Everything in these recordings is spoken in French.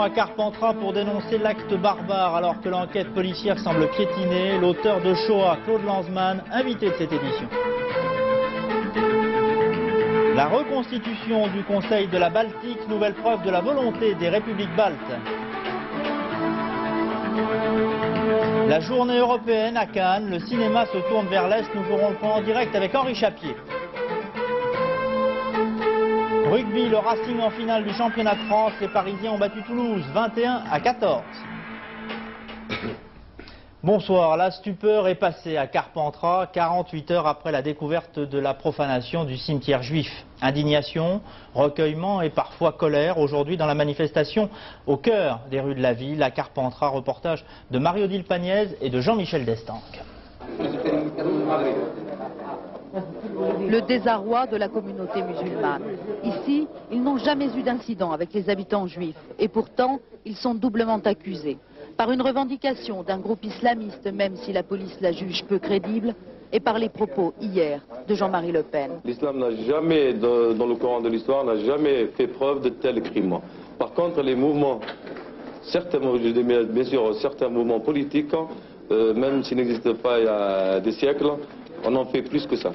à Carpentras pour dénoncer l'acte barbare. Alors que l'enquête policière semble piétiner, l'auteur de Shoah, Claude Lanzmann, invité de cette édition. La reconstitution du Conseil de la Baltique, nouvelle preuve de la volonté des républiques baltes. La journée européenne à Cannes, le cinéma se tourne vers l'Est, nous ferons le point en direct avec Henri Chapier. Rugby, le Racing en finale du championnat de France, les Parisiens ont battu Toulouse 21-14. Bonsoir, la stupeur est passée à Carpentras, 48 heures après la découverte de la profanation du cimetière juif. Indignation, recueillement et parfois colère aujourd'hui dans la manifestation au cœur des rues de la ville. À Carpentras, reportage de Marie-Odile Pagnès et de Jean-Michel Destanque. Le désarroi de la communauté musulmane. Ici, ils n'ont jamais eu d'incident avec les habitants juifs et pourtant, ils sont doublement accusés. Par une revendication d'un groupe islamiste, même si la police la juge peu crédible, et par les propos hier de Jean-Marie Le Pen. L'islam n'a jamais, dans le Coran de l'histoire, n'a jamais fait preuve de tels crimes. Par contre, les mouvements, certainement, je dis bien sûr, certains mouvements politiques, même s'ils n'existent pas il y a des siècles, on en fait plus que ça.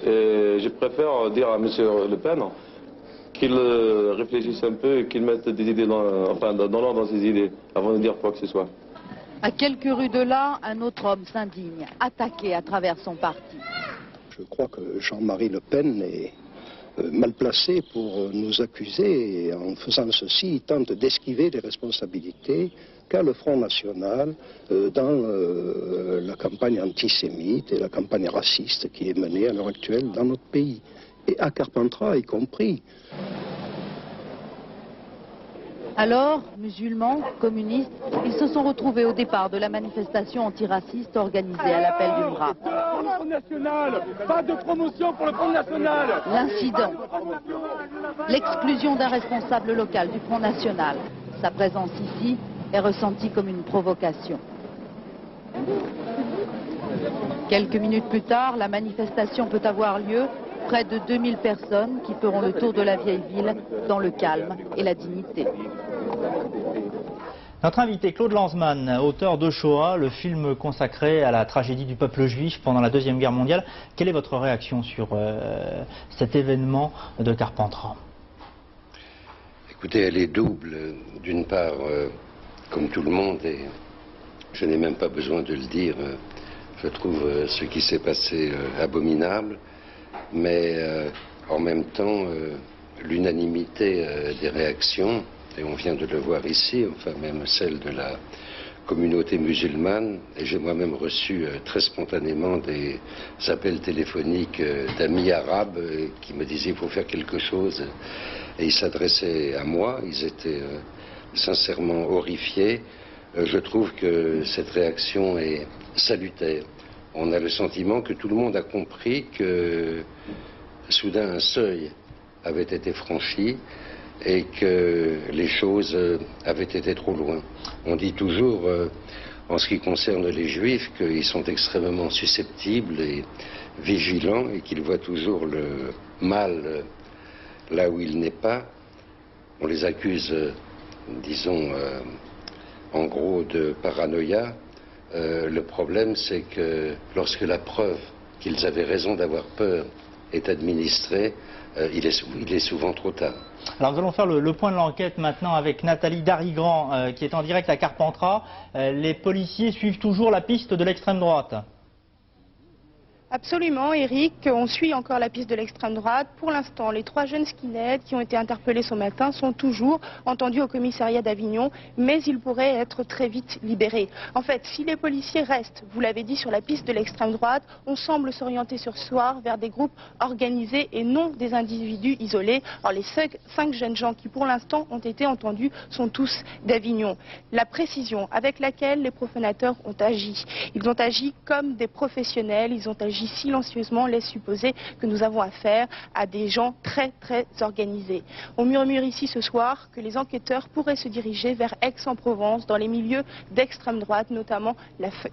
Et je préfère dire à M. Le Pen qu'il réfléchisse un peu et qu'il mette des idées dans l'ordre dans ses idées avant de dire quoi que ce soit. À quelques rues de là, un autre homme s'indigne, attaqué à travers son parti. Je crois que Jean-Marie Le Pen est mal placé pour nous accuser et en faisant ceci, il tente d'esquiver les responsabilités qu'a le Front National dans la campagne antisémite et la campagne raciste qui est menée à l'heure actuelle dans notre pays. Et à Carpentras y compris. Alors, musulmans, communistes, ils se sont retrouvés au départ de la manifestation antiraciste organisée à l'appel du bras. Pas de promotion pour le Front National. L'incident, l'exclusion d'un responsable local du Front National. Sa présence ici est ressentie comme une provocation. Quelques minutes plus tard, la manifestation peut avoir lieu. Près de 2000 personnes qui feront le tour de la vieille ville dans le calme et la dignité. Notre invité Claude Lanzmann, auteur de Shoah, le film consacré à la tragédie du peuple juif pendant la Deuxième Guerre mondiale. Quelle est votre réaction sur cet événement de Carpentras? Écoutez, elle est double. D'une part, comme tout le monde, et je n'ai même pas besoin de le dire, je trouve ce qui s'est passé abominable. Mais en même temps, l'unanimité des réactions, et on vient de le voir ici, enfin même celle de la communauté musulmane, et j'ai moi-même reçu très spontanément des appels téléphoniques d'amis arabes qui me disaient il faut faire quelque chose, et ils s'adressaient à moi, ils étaient sincèrement horrifiés. Je trouve que cette réaction est salutaire. On a le sentiment que tout le monde a compris que soudain un seuil avait été franchi et que les choses avaient été trop loin. On dit toujours, en ce qui concerne les juifs, qu'ils sont extrêmement susceptibles et vigilants et qu'ils voient toujours le mal là où il n'est pas. On les accuse, disons, en gros de paranoïa. Le problème, c'est que lorsque la preuve qu'ils avaient raison d'avoir peur est administrée, il est souvent trop tard. Alors nous allons faire le point de l'enquête maintenant avec Nathalie Darigrand qui est en direct à Carpentras. Les policiers suivent toujours la piste de l'extrême droite. Absolument, Eric. On suit encore la piste de l'extrême droite. Pour l'instant, les 3 jeunes skinheads qui ont été interpellés ce matin sont toujours entendus au commissariat d'Avignon, mais ils pourraient être très vite libérés. En fait, si les policiers restent, vous l'avez dit, sur la piste de l'extrême droite, on semble s'orienter ce soir vers des groupes organisés et non des individus isolés. Alors les 5 jeunes gens qui pour l'instant ont été entendus sont tous d'Avignon. La précision avec laquelle les profanateurs ont agi. Ils ont agi comme des professionnels, ils ont agi silencieusement, laisse supposer que nous avons affaire à des gens très organisés. On murmure ici ce soir que les enquêteurs pourraient se diriger vers Aix-en-Provence, dans les milieux d'extrême droite, notamment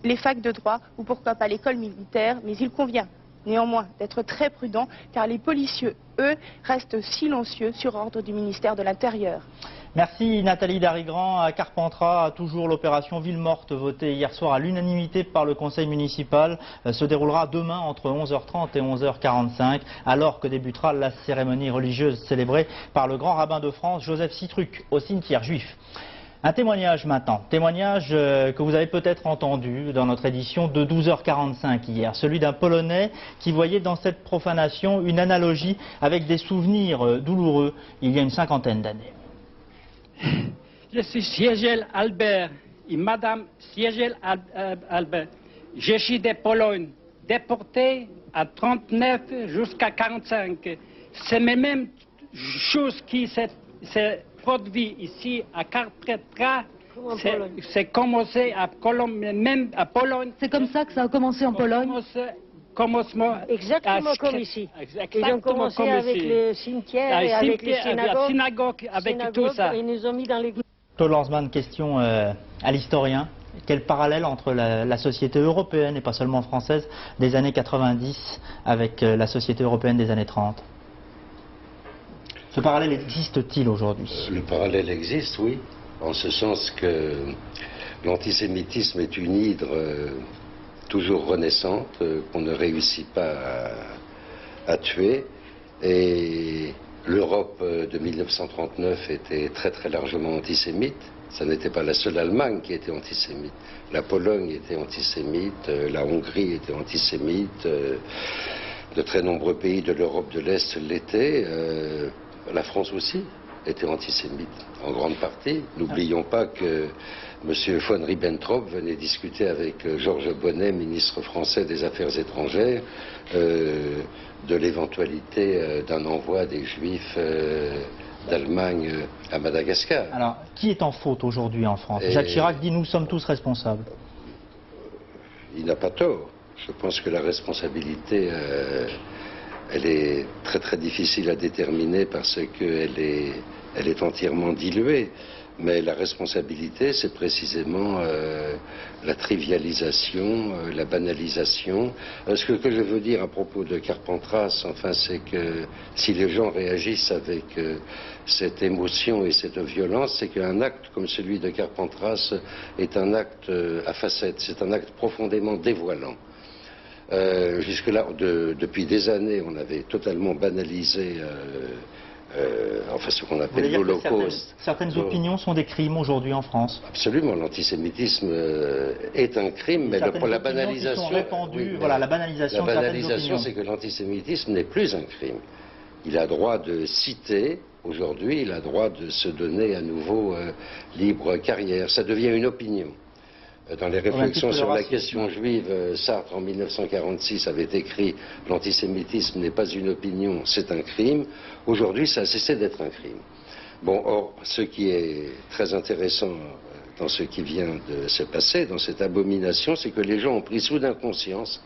les facs de droit ou pourquoi pas l'école militaire, mais il convient néanmoins d'être très prudents car les policiers, eux, restent silencieux sur ordre du ministère de l'Intérieur. Merci Nathalie Darigrand. À Carpentras, toujours l'opération Ville Morte votée hier soir à l'unanimité par le conseil municipal se déroulera demain entre 11h30 et 11h45 alors que débutera la cérémonie religieuse célébrée par le grand rabbin de France Joseph Citruc au cimetière juif. Un témoignage maintenant, témoignage que vous avez peut-être entendu dans notre édition de 12h45 hier, celui d'un Polonais qui voyait dans cette profanation une analogie avec des souvenirs douloureux il y a une cinquantaine d'années. Je suis Siegel Albert et Madame Siegel Albert. Je suis de Pologne, déporté à 39 jusqu'à 45. C'est la même chose qui s'est produit ici à Carpentras. C'est commencé à même à Pologne. C'est comme ça que ça a commencé en Pologne? Exactement comme ici. Ils ont commencé avec le cimetière et avec les synagogues. Avec tout ça. Ils nous ont mis dans l'église. Claude Lanzmann, question à l'historien. Quel parallèle entre la société européenne et pas seulement française des années 90 avec la société européenne des années 30? Ce parallèle existe-t-il aujourd'hui? Le parallèle existe, oui, en ce sens que l'antisémitisme est une hydre toujours renaissante, qu'on ne réussit pas à tuer. Et l'Europe de 1939 était très très largement antisémite. Ça n'était pas la seule Allemagne qui était antisémite. La Pologne était antisémite, la Hongrie était antisémite, de très nombreux pays de l'Europe de l'Est l'étaient. La France aussi était antisémite, en grande partie. N'oublions pas que M. von Ribbentrop venait discuter avec Georges Bonnet, ministre français des Affaires étrangères, de l'éventualité d'un envoi des Juifs d'Allemagne à Madagascar. Alors, qui est en faute aujourd'hui en France? Jacques Chirac dit « nous sommes tous responsables ». Il n'a pas tort. Je pense que la responsabilité, elle est très très difficile à déterminer parce qu'elle est entièrement diluée. Mais la responsabilité, c'est précisément la trivialisation, la banalisation. Ce que je veux dire à propos de Carpentras, enfin, c'est que si les gens réagissent avec cette émotion et cette violence, c'est qu'un acte comme celui de Carpentras est un acte à facettes, c'est un acte profondément dévoilant. Jusque-là, depuis des années, on avait totalement banalisé enfin ce qu'on appelle l'Holocauste. Certaines opinions sont des crimes aujourd'hui en France. Absolument, l'antisémitisme est un crime, mais la banalisation... Répandues, voilà, la banalisation, c'est que l'antisémitisme n'est plus un crime. Il a droit de citer, aujourd'hui, il a droit de se donner à nouveau libre carrière. Ça devient une opinion. Dans les réflexions sur la question juive, Sartre en 1946 avait écrit « L'antisémitisme n'est pas une opinion, c'est un crime ». Aujourd'hui, ça a cessé d'être un crime. Bon, or, ce qui est très intéressant dans ce qui vient de se passer, dans cette abomination, c'est que les gens ont pris soudain conscience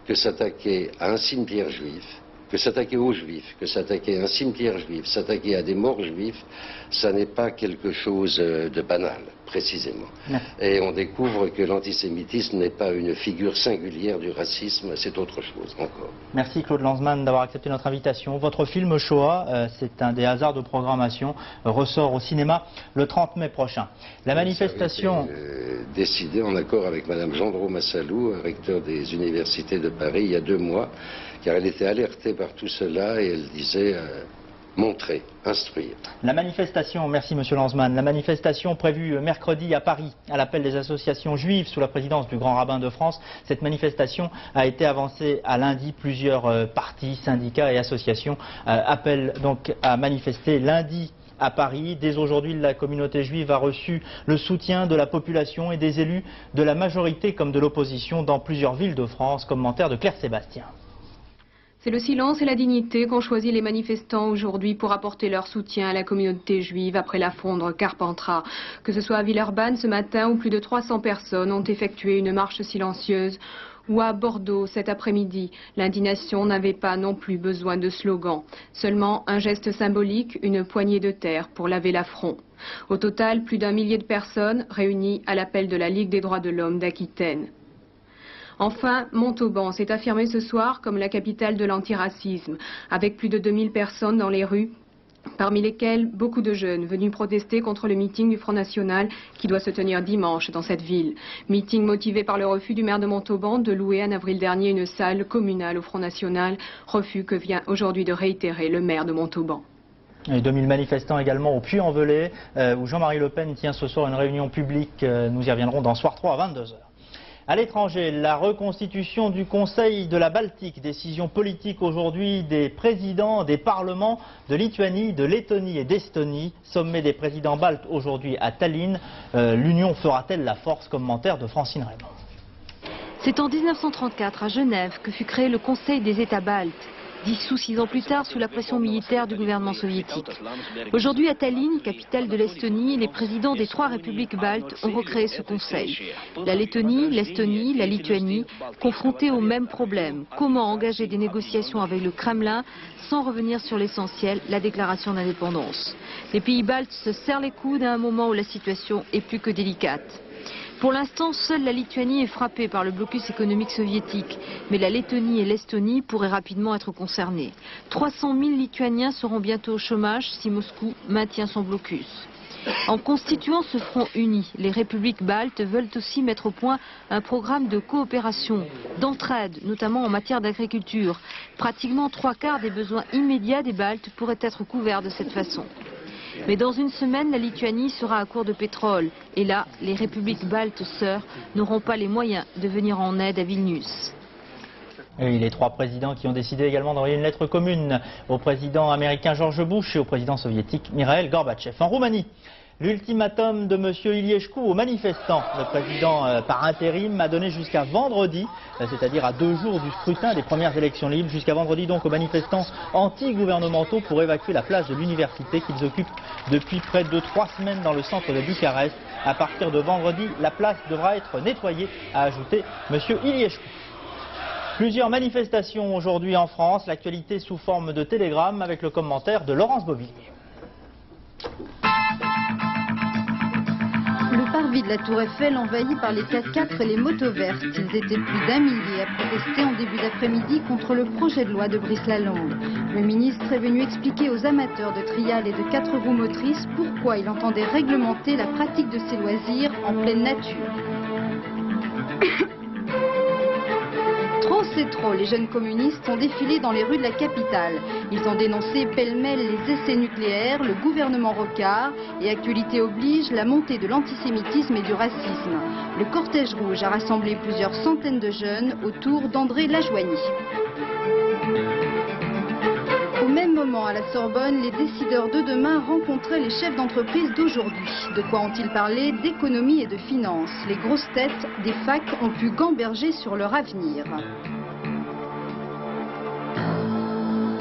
que s'attaquer à un cimetière juif, que s'attaquer aux juifs, que s'attaquer à un cimetière juif, s'attaquer à des morts juifs, ça n'est pas quelque chose de banal, précisément. Merci. Et on découvre que l'antisémitisme n'est pas une figure singulière du racisme, c'est autre chose encore. Merci Claude Lanzmann d'avoir accepté notre invitation. Votre film Shoah, c'est un des hasards de programmation, ressort au cinéma le 30 mai prochain. La manifestation... Ça a été décidé en accord avec Mme Gendreau Massalou, recteur des universités de Paris, il y a 2 mois, car elle était alertée par tout cela et elle disait montrer, instruire. La manifestation, merci Monsieur Lanzmann, la manifestation prévue mercredi à Paris à l'appel des associations juives sous la présidence du grand rabbin de France, cette manifestation a été avancée à lundi. Plusieurs partis, syndicats et associations appellent donc à manifester lundi à Paris. Dès aujourd'hui, la communauté juive a reçu le soutien de la population et des élus de la majorité comme de l'opposition dans plusieurs villes de France. Commentaire de Claire Sébastien. C'est le silence et la dignité qu'ont choisi les manifestants aujourd'hui pour apporter leur soutien à la communauté juive après la fondre Carpentras. Que ce soit à Villeurbanne ce matin où plus de 300 personnes ont effectué une marche silencieuse ou à Bordeaux cet après-midi, l'indignation n'avait pas non plus besoin de slogans. Seulement un geste symbolique, une poignée de terre pour laver l'affront. Au total, plus d'1 millier de personnes réunies à l'appel de la Ligue des droits de l'homme d'Aquitaine. Enfin, Montauban s'est affirmé ce soir comme la capitale de l'antiracisme, avec plus de 2000 personnes dans les rues, parmi lesquels beaucoup de jeunes venus protester contre le meeting du Front National qui doit se tenir dimanche dans cette ville. Meeting motivé par le refus du maire de Montauban de louer en avril dernier une salle communale au Front National, refus que vient aujourd'hui de réitérer le maire de Montauban. Et 2000 manifestants également au Puy-en-Velay, où Jean-Marie Le Pen tient ce soir une réunion publique. Nous y reviendrons dans Soir 3 à 22h. À l'étranger, la reconstitution du Conseil de la Baltique, décision politique aujourd'hui des présidents des parlements de Lituanie, de Lettonie et d'Estonie. Sommet des présidents baltes aujourd'hui à Tallinn. L'union fera-t-elle la force? Commentaire de Francine Raymond. C'est en 1934 à Genève que fut créé le Conseil des États baltes, dissous 6 ans plus tard sous la pression militaire du gouvernement soviétique. Aujourd'hui à Tallinn, capitale de l'Estonie, les présidents des 3 républiques baltes ont recréé ce conseil. La Lettonie, l'Estonie, la Lituanie, confrontés aux mêmes problèmes. Comment engager des négociations avec le Kremlin sans revenir sur l'essentiel, la déclaration d'indépendance. Les pays baltes se serrent les coudes à un moment où la situation est plus que délicate. Pour l'instant, seule la Lituanie est frappée par le blocus économique soviétique, mais la Lettonie et l'Estonie pourraient rapidement être concernées. 300 000 Lituaniens seront bientôt au chômage si Moscou maintient son blocus. En constituant ce front uni, les républiques baltes veulent aussi mettre au point un programme de coopération, d'entraide, notamment en matière d'agriculture. Pratiquement 3/4 des besoins immédiats des Baltes pourraient être couverts de cette façon. Mais dans une semaine, la Lituanie sera à court de pétrole. Et là, les républiques baltes sœurs n'auront pas les moyens de venir en aide à Vilnius. Et les 3 présidents qui ont décidé également d'envoyer une lettre commune au président américain George Bush et au président soviétique Mikhaïl Gorbatchev. En Roumanie, l'ultimatum de M. Iliescu aux manifestants. Le président par intérim a donné jusqu'à vendredi, c'est-à-dire à 2 jours du scrutin des premières élections libres, jusqu'à vendredi donc aux manifestants anti-gouvernementaux pour évacuer la place de l'université qu'ils occupent depuis près de 3 semaines dans le centre de Bucarest. À partir de vendredi, la place devra être nettoyée, a ajouté M. Iliescu. Plusieurs manifestations aujourd'hui en France, l'actualité sous forme de télégramme avec le commentaire de Laurence Bovillier. Le parvis de la Tour Eiffel envahi par les 4x4 et les motos vertes. Ils étaient plus d'1 millier à protester en début d'après-midi contre le projet de loi de Brice Lalonde. Le ministre est venu expliquer aux amateurs de trial et de 4 roues motrices pourquoi il entendait réglementer la pratique de ces loisirs en pleine nature. Trop c'est trop, les jeunes communistes ont défilé dans les rues de la capitale. Ils ont dénoncé pêle-mêle les essais nucléaires, le gouvernement Rocard et actualité oblige la montée de l'antisémitisme et du racisme. Le cortège rouge a rassemblé plusieurs centaines de jeunes autour d'André Lajoigny. Au même moment, à la Sorbonne, les décideurs de demain rencontraient les chefs d'entreprise d'aujourd'hui. De quoi ont-ils parlé? D'économie et de finances. Les grosses têtes des facs ont pu gamberger sur leur avenir.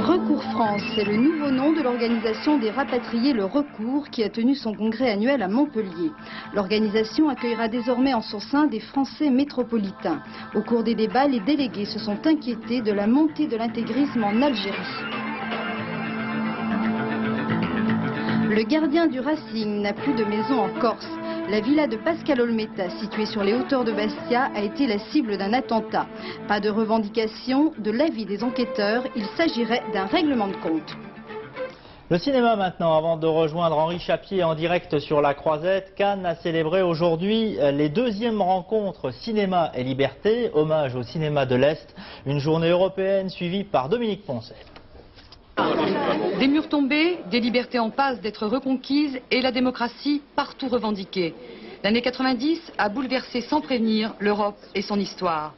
Recours France, c'est le nouveau nom de l'organisation des rapatriés Le Recours qui a tenu son congrès annuel à Montpellier. L'organisation accueillera désormais en son sein des Français métropolitains. Au cours des débats, les délégués se sont inquiétés de la montée de l'intégrisme en Algérie. Le gardien du Racing n'a plus de maison en Corse. La villa de Pascal Olmeta, située sur les hauteurs de Bastia, a été la cible d'un attentat. Pas de revendication, de l'avis des enquêteurs, il s'agirait d'un règlement de compte. Le cinéma maintenant, avant de rejoindre Henri Chapier en direct sur la Croisette. Cannes a célébré aujourd'hui les 2e rencontres Cinéma et Liberté, hommage au cinéma de l'Est, une journée européenne suivie par Dominique Poncet. Des murs tombés, des libertés en passe d'être reconquises et la démocratie partout revendiquée. L'année 90 a bouleversé sans prévenir l'Europe et son histoire.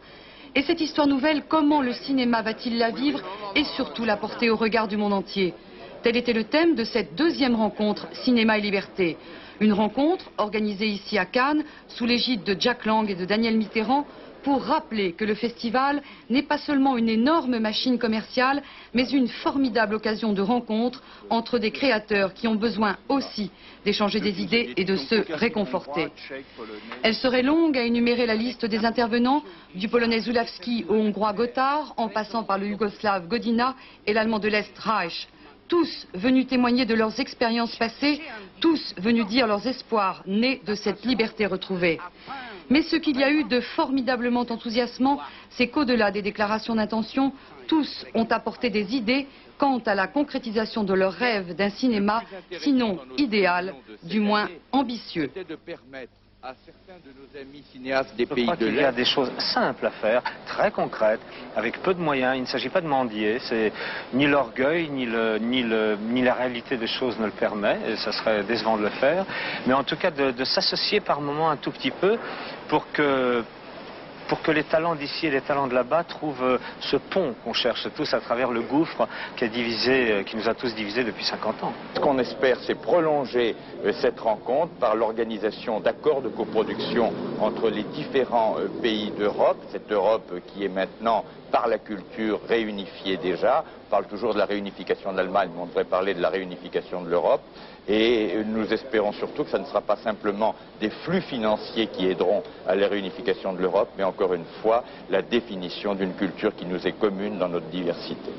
Et cette histoire nouvelle, comment le cinéma va-t-il la vivre et surtout la porter au regard du monde entier? Tel était le thème de cette 2e rencontre Cinéma et Liberté. Une rencontre organisée ici à Cannes, sous l'égide de Jack Lang et de Daniel Mitterrand, pour rappeler que le festival n'est pas seulement une énorme machine commerciale, mais une formidable occasion de rencontre entre des créateurs qui ont besoin aussi d'échanger des idées et de se réconforter. Elle serait longue à énumérer la liste des intervenants, du polonais Zulawski au hongrois Gotthard, en passant par le yougoslave Godina et l'allemand de l'Est Reich. Tous venus témoigner de leurs expériences passées, tous venus dire leurs espoirs nés de cette liberté retrouvée. Mais ce qu'il y a eu de formidablement enthousiasmant, c'est qu'au-delà des déclarations d'intention, tous ont apporté des idées quant à la concrétisation de leur rêve d'un cinéma, sinon idéal, du moins ambitieux. À certains de nos amis cinéastes des pays Je crois de qu'il y a des choses simples à faire, très concrètes, avec peu de moyens. Il ne s'agit pas de mendier. Ni l'orgueil, ni la réalité des choses ne le permet, et ça serait décevant de le faire. Mais en tout cas, de s'associer par moments un tout petit peu pour que les talents d'ici et les talents de là-bas trouvent ce pont qu'on cherche tous à travers le gouffre qui nous a tous divisés depuis 50 ans. Ce qu'on espère, c'est prolonger cette rencontre par l'organisation d'accords de coproduction entre les différents pays d'Europe, cette Europe qui est maintenant par la culture réunifiée déjà. On parle toujours de la réunification de l'Allemagne, mais on devrait parler de la réunification de l'Europe. Et nous espérons surtout que ce ne sera pas simplement des flux financiers qui aideront à la réunification de l'Europe, mais encore une fois, la définition d'une culture qui nous est commune dans notre diversité.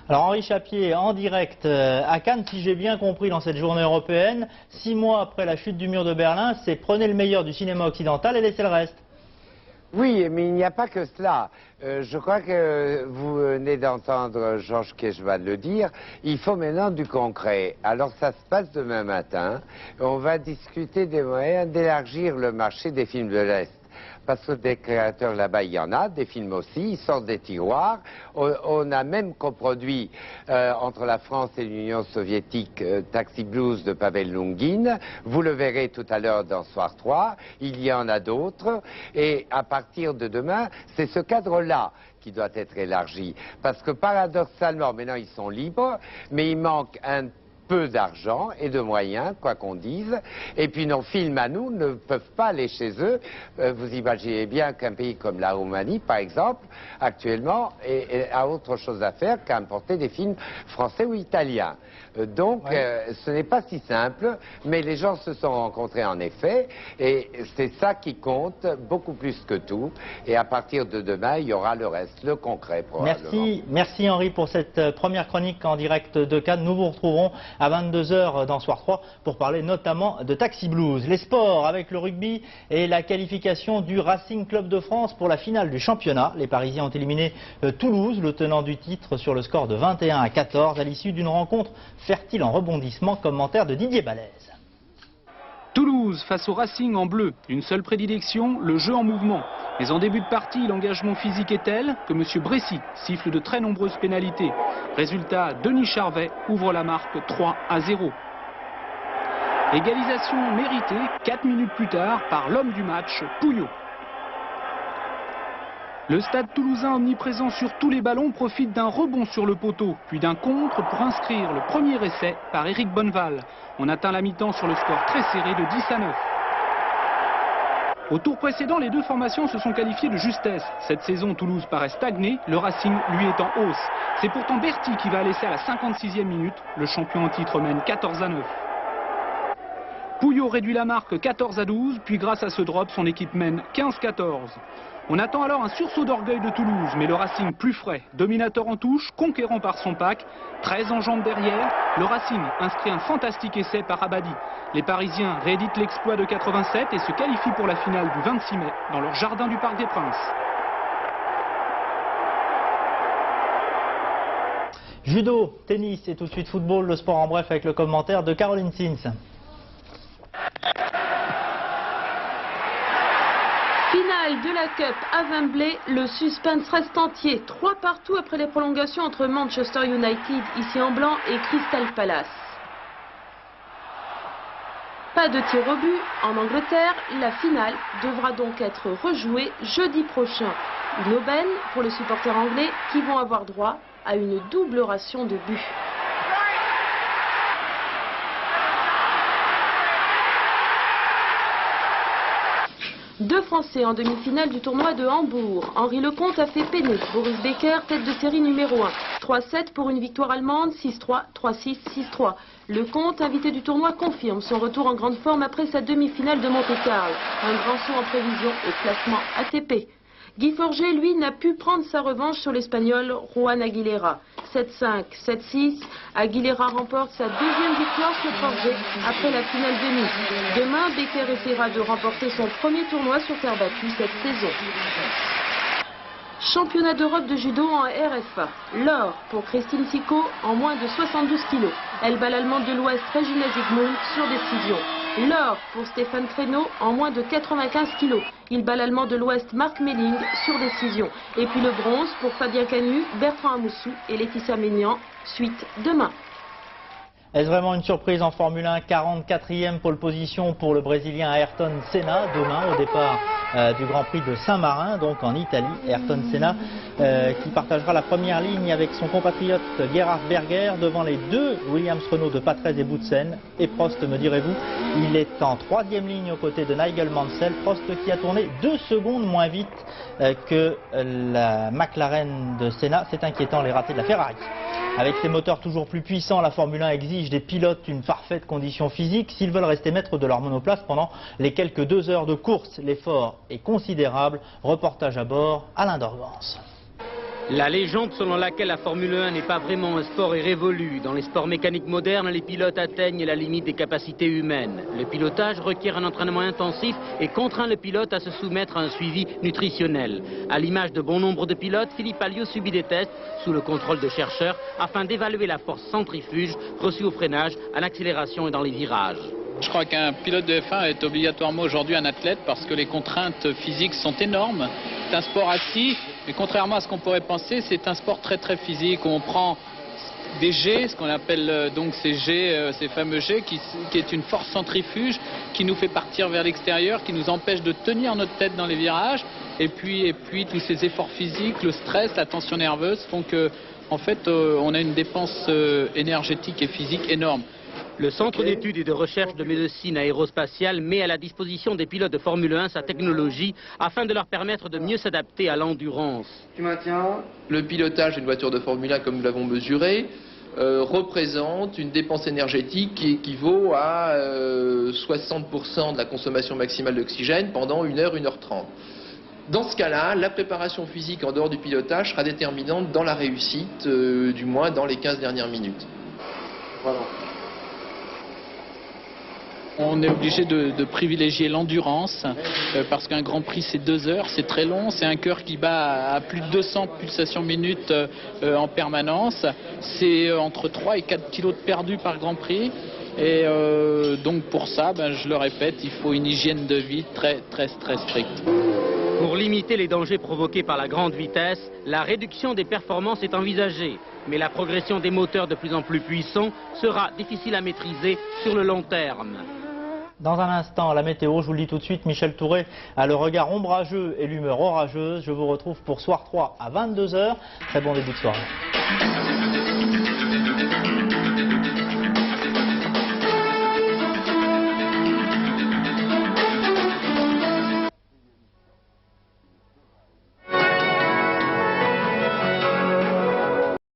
Alors Henri Chapier, en direct à Cannes, si j'ai bien compris dans cette journée européenne, 6 mois après la chute du mur de Berlin, c'est prenez le meilleur du cinéma occidental et laissez le reste. Oui, mais il n'y a pas que cela. Je crois que vous venez d'entendre Georges Kejman le dire. Il faut maintenant du concret. Alors ça se passe demain matin. On va discuter des moyens d'élargir le marché des films de l'Est. Parce que des créateurs là-bas, il y en a, des films aussi, ils sortent des tiroirs. On a même coproduit entre la France et l'Union soviétique Taxi Blues de Pavel Lungin. Vous le verrez tout à l'heure dans Soir 3. Il y en a d'autres. Et à partir de demain, c'est ce cadre-là qui doit être élargi. Parce que paradoxalement, maintenant ils sont libres, mais il manque un peu d'argent et de moyens, quoi qu'on dise, et puis nos films à nous ne peuvent pas aller chez eux. Vous imaginez bien qu'un pays comme la Roumanie, par exemple, actuellement, a autre chose à faire qu'importer des films français ou italiens. Donc, ce n'est pas si simple, mais les gens se sont rencontrés en effet, et c'est ça qui compte beaucoup plus que tout. Et à partir de demain, il y aura le reste, le concret probablement. Merci Henri pour cette première chronique en direct de Cannes. Nous vous retrouverons à 22 h dans Soir 3 pour parler notamment de Taxi Blues. Les sports avec le rugby et la qualification du Racing Club de France pour la finale du championnat. Les Parisiens ont éliminé Toulouse, le tenant du titre, sur le score de 21-14 à l'issue d'une rencontre fertile en rebondissements. Commentaire de Didier Balèze. Toulouse face au Racing en bleu. Une seule prédilection, le jeu en mouvement. Mais en début de partie, l'engagement physique est tel que M. Bressy siffle de très nombreuses pénalités. Résultat, Denis Charvet ouvre la marque 3-0. Égalisation méritée 4 minutes plus tard par l'homme du match, Pouillot. Le stade toulousain omniprésent sur tous les ballons profite d'un rebond sur le poteau, puis d'un contre pour inscrire le premier essai par Éric Bonneval. On atteint la mi-temps sur le score très serré de 10-9. Au tour précédent, les deux formations se sont qualifiées de justesse. Cette saison, Toulouse paraît stagner, le Racing, lui, est en hausse. C'est pourtant Berthy qui va laisser à la 56e minute. Le champion en titre mène 14-9. Pouillot réduit la marque 14-12, puis grâce à ce drop, son équipe mène 15-14. On attend alors un sursaut d'orgueil de Toulouse, mais le Racing plus frais, dominateur en touche, conquérant par son pack, 13 en jambes derrière, le Racing inscrit un fantastique essai par Abadi. Les Parisiens rééditent l'exploit de 87 et se qualifient pour la finale du 26 mai dans leur jardin du Parc des Princes. Judo, tennis et tout de suite football, le sport en bref avec le commentaire de Caroline Sins. Finale de la Cup à Wembley, le suspense reste entier. 3-3 après les prolongations entre Manchester United, ici en blanc, et Crystal Palace. Pas de tir au but en Angleterre, la finale devra donc être rejouée jeudi prochain. Une aubaine pour les supporters anglais qui vont avoir droit à une double ration de buts. Deux Français en demi-finale du tournoi de Hambourg. Henri Lecomte a fait peiner Boris Becker, tête de série numéro 1. 3-7 pour une victoire allemande, 6-3, 3-6, 6-3. Lecomte, invité du tournoi, confirme son retour en grande forme après sa demi-finale de Monte-Carlo. Un grand saut en prévision au classement ATP. Guy Forget, lui, n'a pu prendre sa revanche sur l'Espagnol Juan Aguilera. 7-5, 7-6, Aguilera remporte sa deuxième victoire sur Forget après la finale de Nice. Demain, Becker essaiera de remporter son premier tournoi sur terre battue cette saison. Championnat d'Europe de judo en RFA. L'or pour Christine Sicot en moins de 72 kg. Elle bat l'Allemande de l'Ouest Regina Zygmunt sur décision. L'or pour Stéphane Créneau en moins de 95 kg. Il bat l'Allemand de l'Ouest Marc Melling sur décision. Et puis le bronze pour Fabien Canu, Bertrand Amoussou et Laetitia Ménian. Suite demain. Est-ce vraiment une surprise en Formule 1? 44e pole position pour le Brésilien Ayrton Senna demain au départ du Grand Prix de Saint-Marin, donc en Italie. Ayrton Senna qui partagera la première ligne avec son compatriote Gerhard Berger devant les deux Williams Renault de Patrese et Boutsen. Et Prost, me direz-vous, il est en troisième ligne aux côtés de Nigel Mansell. Prost qui a tourné 2 secondes moins vite que la McLaren de Senna. C'est inquiétant, les ratés de la Ferrari. Avec ses moteurs toujours plus puissants, la Formule 1 exige des pilotes une parfaite condition physique s'ils veulent rester maîtres de leur monoplace pendant les quelques 2 heures de course. L'effort est considérable. Reportage à bord, Alain Dorgance. La légende selon laquelle la Formule 1 n'est pas vraiment un sport est révolue. Dans les sports mécaniques modernes, les pilotes atteignent la limite des capacités humaines. Le pilotage requiert un entraînement intensif et contraint le pilote à se soumettre à un suivi nutritionnel. À l'image de bon nombre de pilotes, Philippe Alliot subit des tests sous le contrôle de chercheurs afin d'évaluer la force centrifuge reçue au freinage, à l'accélération et dans les virages. Je crois qu'un pilote de F1 est obligatoirement aujourd'hui un athlète parce que les contraintes physiques sont énormes. C'est un sport assis, mais contrairement à ce qu'on pourrait penser, c'est un sport très physique où on prend des G, ce qu'on appelle donc ces G, ces fameux G, qui est une force centrifuge qui nous fait partir vers l'extérieur, qui nous empêche de tenir notre tête dans les virages. Et puis tous ces efforts physiques, le stress, la tension nerveuse font que, en fait, on a une dépense énergétique et physique énorme. Le Centre d'études et de recherche de médecine aérospatiale met à la disposition des pilotes de Formule 1 sa technologie afin de leur permettre de mieux s'adapter à l'endurance. Tu maintiens. Le pilotage d'une voiture de Formule 1, comme nous l'avons mesuré, représente une dépense énergétique qui équivaut à 60% de la consommation maximale d'oxygène pendant 1 heure, 1h30. Dans ce cas-là, la préparation physique en dehors du pilotage sera déterminante dans la réussite, du moins dans les 15 dernières minutes. Voilà. On est obligé de privilégier l'endurance parce qu'un Grand Prix c'est 2 heures, c'est très long, c'est un cœur qui bat à plus de 200 pulsations minutes en permanence, c'est entre 3 et 4 kilos de perdus par Grand Prix et donc pour ça, je le répète, il faut une hygiène de vie très stricte. Pour limiter les dangers provoqués par la grande vitesse, la réduction des performances est envisagée. Mais la progression des moteurs de plus en plus puissants sera difficile à maîtriser sur le long terme. Dans un instant, la météo, je vous le dis tout de suite, Michel Touré a le regard ombrageux et l'humeur orageuse. Je vous retrouve pour Soir 3 à 22 h. Très bon début de soirée.